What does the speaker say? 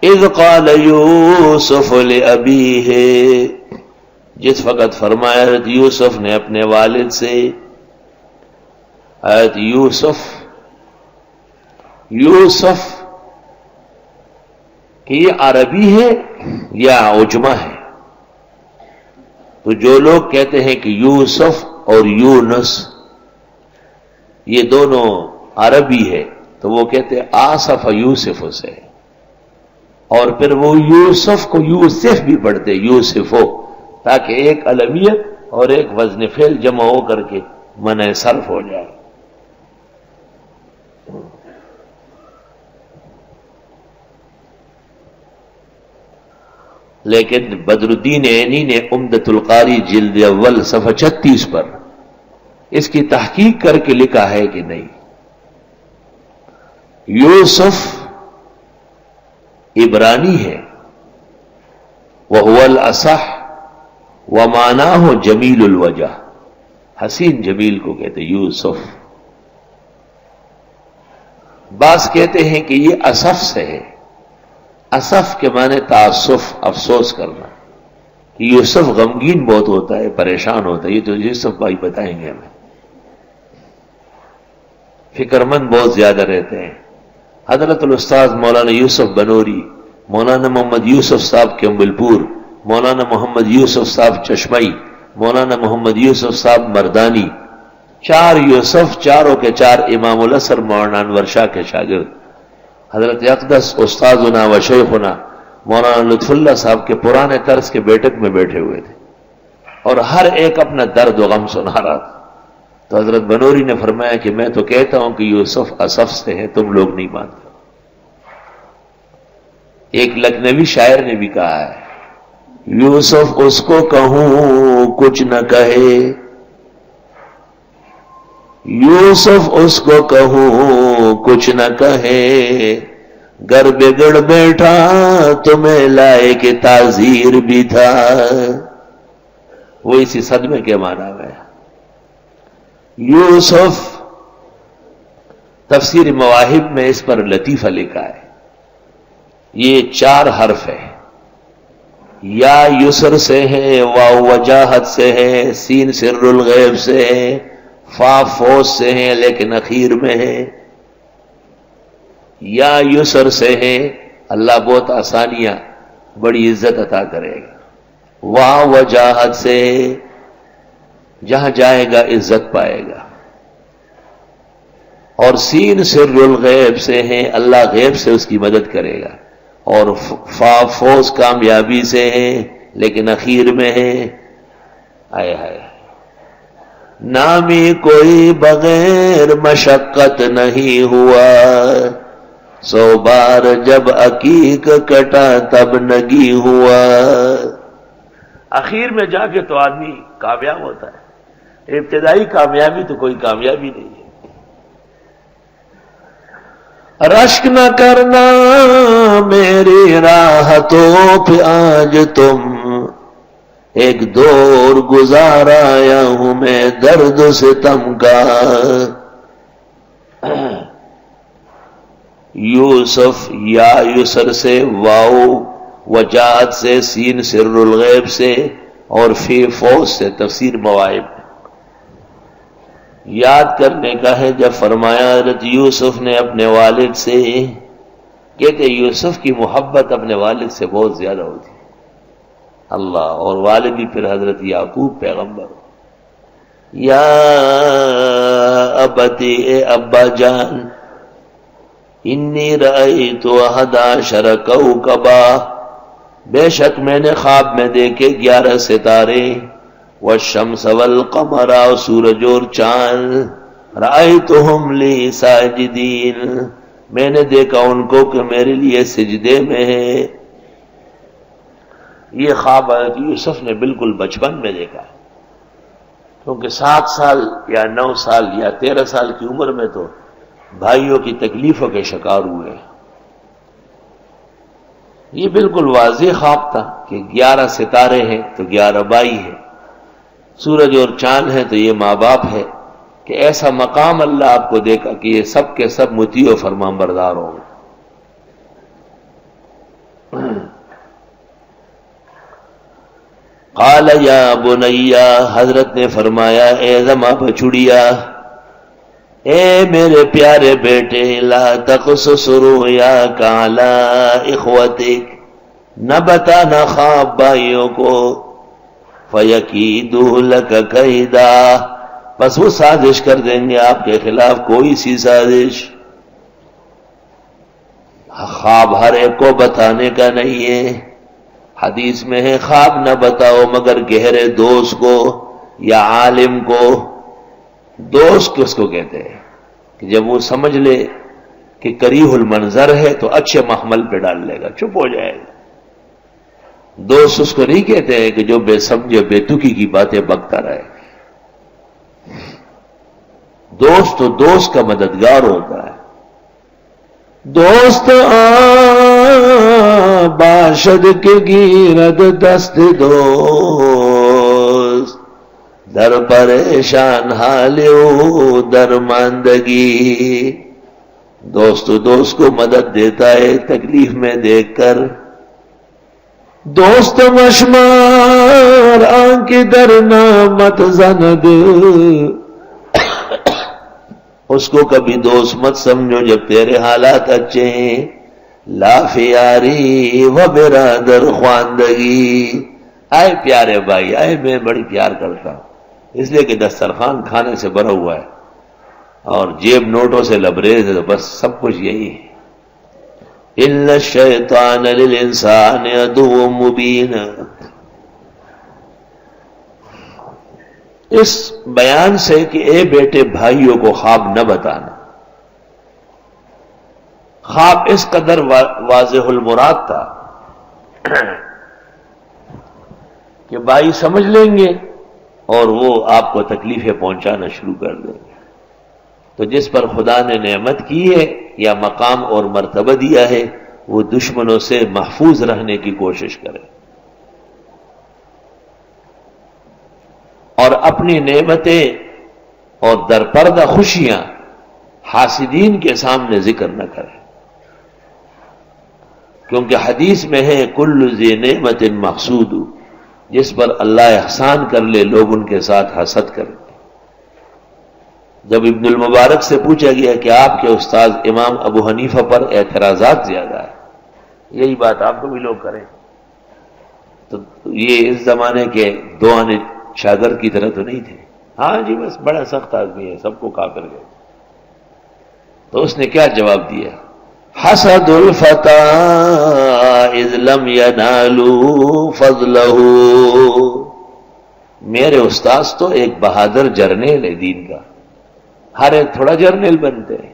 اذ قال یوسف لابیہ، جس وقت فرمایا حضرت یوسف نے اپنے والد سے. حضرت یوسف کہ یہ عربی ہے یا عجمہ ہے؟ تو جو لوگ کہتے ہیں کہ یوسف اور یونس یہ دونوں عربی ہے تو وہ کہتے ہیں آصف یوسف سے، اور پھر وہ یوسف کو یوسف بھی پڑھتے یوسفو، تاکہ ایک علمیت اور ایک وزن فعل جمع ہو کر کے منع صرف ہو جائے. لیکن بدر الدین عینی نے عمدۃ القاری جلد اول صفحہ 36 پر اس کی تحقیق کر کے لکھا ہے کہ نہیں، یوسف عبرانی ہے، وَهُوَ الْأَصَحُّ وَمَعْنَاهُ جمیل الوجہ، حسین جمیل کو کہتے یوسف. بعض کہتے ہیں کہ یہ اسف سے ہے، اسف کے معنی تعصف، افسوس کرنا، کہ یوسف غمگین بہت ہوتا ہے، پریشان ہوتا ہے. یہ تو یوسف بھائی بتائیں گے ہمیں. فکر مند بہت زیادہ رہتے ہیں. حضرت الاستاذ مولانا یوسف بنوری، مولانا محمد یوسف صاحب کیمبل پور، مولانا محمد یوسف صاحب چشمائی، مولانا محمد یوسف صاحب مردانی، 4 یوسف، چاروں کے 4 امام العصر مولانا انور شاہ کے شاگرد. حضرت اقدس استاذنا و شیخنا مولانا لطف اللہ صاحب کے پرانے طرز کے بیٹھک میں بیٹھے ہوئے تھے، اور ہر ایک اپنا درد و غم سنا رہا تھا. تو حضرت بنوری نے فرمایا کہ میں تو کہتا ہوں کہ یوسف اسف سے ہے، تم لوگ نہیں مانتے. ایک لکھنوی شاعر نے بھی کہا ہے، یوسف اس کو کہوں کچھ نہ کہے، یوسف اس کو کہوں کچھ نہ کہے، گر بگڑ بیٹھا تمہیں لائے کہ تعزیر بھی تھا. وہ اسی صدمے کے معنی میں یوسف. تفسیر مواہب میں اس پر لطیفہ لکھا ہے. یہ 4 حرف ہے، یا یسر سے ہے، واو وجاہت سے ہے، سین سر الغیب سے ہے، فا فوز سے ہے لیکن اخیر میں ہے. یا یسر سے ہے، اللہ بہت آسانیاں بڑی عزت عطا کرے گا. وا وجاہت سے، جہاں جائے گا عزت پائے گا. اور سین سر الغیب سے ہے، اللہ غیب سے اس کی مدد کرے گا. اور فا فوز کامیابی سے ہے لیکن اخیر میں ہے. آئے ہائے، نامی کوئی بغیر مشقت نہیں ہوا، 100 بار جب عقیق کٹا تب نگی ہوا. اخیر میں جا کے تو آدمی کامیاب ہوتا ہے، ابتدائی کامیابی تو کوئی کامیابی نہیں ہے. رشک نہ کرنا میری راحتوں پہ آج تم، ایک دور گزار آیا ہوں میں درد ستم کا. یوسف یا یسر سے، واو وجاہت سے، سین سر الغیب سے، اور فی فوز سے. تفسیر مواہب یاد کرنے کا ہے. جب فرمایا حضرت یوسف نے اپنے والد سے، کہتے یوسف کی محبت اپنے والد سے بہت زیادہ ہوتی ہے. اللہ، اور والد ہی پھر حضرت یعقوب پیغمبر. یا ابتی، اے ابا جان، انی رأیت 11 کوکبا، بے شک میں نے خواب میں دیکھے 11 ستارے، والشمس والقمر، سورج اور چاند، رأیتہم لی ساجدین، میں نے دیکھا ان کو کہ میرے لیے سجدے میں ہے. یہ خواب حضرت یوسف نے بالکل بچپن میں دیکھا ہے، کیونکہ 7 سال یا 9 سال یا 13 سال کی عمر میں تو بھائیوں کی تکلیفوں کے شکار ہوئے. یہ بالکل واضح خواب تھا کہ 11 ستارے ہیں تو 11 بھائی ہیں، سورج اور چاند ہے تو یہ ماں باپ ہے، کہ ایسا مقام اللہ آپ کو دے گا کہ یہ سب کے سب مطیع و فرمان بردار ہوں گے. قال یا بنیا، حضرت نے فرمایا اے زما بچڑیا، اے میرے پیارے بیٹے، لا تقصص رؤیاک علی اخوتک، نہ بتانا خواب بھائیوں کو، فیکیدوا لک کیدا، بس وہ سازش کر دیں گے آپ کے خلاف کوئی سی سازش۔ خواب ہر ایک کو بتانے کا نہیں ہے، حدیث میں ہے خواب نہ بتاؤ مگر گہرے دوست کو یا عالم کو۔ دوست کس کو کہتے ہیں کہ جب وہ سمجھ لے کہ کریہ المنظر ہے تو اچھے محمل پہ ڈال لے گا، چپ ہو جائے گا۔ دوست اس کو نہیں کہتے ہیں کہ جو بے سمجھے بے تکی کی باتیں بکتا رہے۔ دوست تو دوست کا مددگار ہوتا ہے۔ دوست باشد کے گیرد دست دوست، در پریشان حالیو درماندگی، دوست دوست کو مدد دیتا ہے تکلیف میں دیکھ کر۔ دوست مشمار آنکھ در نامت زند، اس کو کبھی دوست مت سمجھو جب تیرے حالات اچھے ہیں۔ لا فیاری و برادر خواندگی، آئے پیارے بھائی آئے، میں بڑی پیار کرتا ہوں، اس لیے کہ دسترخوان کھانے سے بھرا ہوا ہے اور جیب نوٹوں سے لبریز ہے، تو بس سب کچھ یہی ہے۔ اِنَّ الشَّيْطَانَ لِلْإِنسَانِ عَدُوٌّ مُبِينٌ۔ اس بیان سے کہ اے بیٹے بھائیوں کو خواب نہ بتانا، خواب اس قدر واضح المراد تھا کہ بھائی سمجھ لیں گے اور وہ آپ کو تکلیفیں پہنچانا شروع کر دیں گے۔ تو جس پر خدا نے نعمت کی ہے یا مقام اور مرتبہ دیا ہے، وہ دشمنوں سے محفوظ رہنے کی کوشش کرے اور اپنی نعمتیں اور درپردہ خوشیاں حاسدین کے سامنے ذکر نہ کرے، کیونکہ حدیث میں ہے کل ذی نعمت محسود، جس پر اللہ احسان کر لے لوگ ان کے ساتھ حسد کریں۔ جب ابن المبارک سے پوچھا گیا کہ آپ کے استاد امام ابو حنیفہ پر اعتراضات زیادہ ہے، یہی بات آپ کو بھی لوگ کریں، تو یہ اس زمانے کے دو آنے شاگرد کی طرح تو نہیں تھے، ہاں جی بس بڑا سخت آدمی ہے، سب کو کافر گئے۔ تو اس نے کیا جواب دیا؟ حسد الفتى اذ لم ينالوا فضله، میرے استاذ تو ایک بہادر جرنیل ہے دین کا، ہر ایک تھوڑا جرنیل بنتے ہیں،